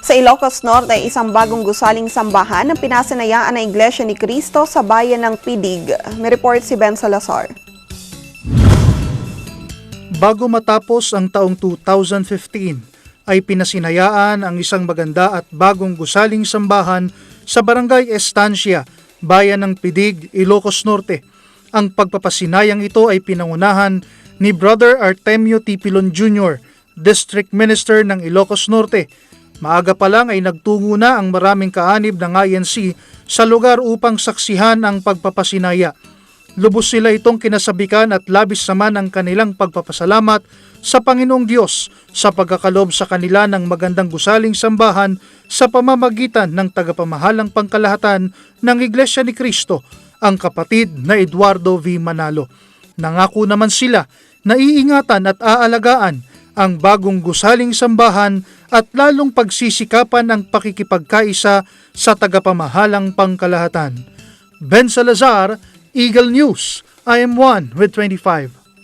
Sa Ilocos Norte ay isang bagong gusaling sambahan ang pinasinayaan ng Iglesia ni Cristo sa bayan ng Pidig. May report si Ben Salazar. Bago matapos ang taong 2015, ay pinasinayaan ang isang maganda at bagong gusaling sambahan sa Barangay Estancia, bayan ng Pidig, Ilocos Norte. Ang pagpapasinayang ito ay pinangunahan ni Brother Artemio Tipilon Jr., District Minister ng Ilocos Norte. Maaga pa lang ay nagtungo na ang maraming kaanib ng INC sa lugar upang saksihan ang pagpapasinaya. Lubos sila itong kinasabikan at labis naman ang kanilang pagpapasalamat sa Panginoong Diyos sa pagkakalob sa kanila ng magandang gusaling sambahan sa pamamagitan ng tagapamahalang pangkalahatan ng Iglesia ni Cristo, ang kapatid na Eduardo V. Manalo. Nangako naman sila na iingatan at aalagaan ang bagong gusaling sambahan at lalong pagsisikapan ang pakikipagkaisa sa tagapamahalang pangkalahatan. Ben Salazar, Eagle News. I am one with 25.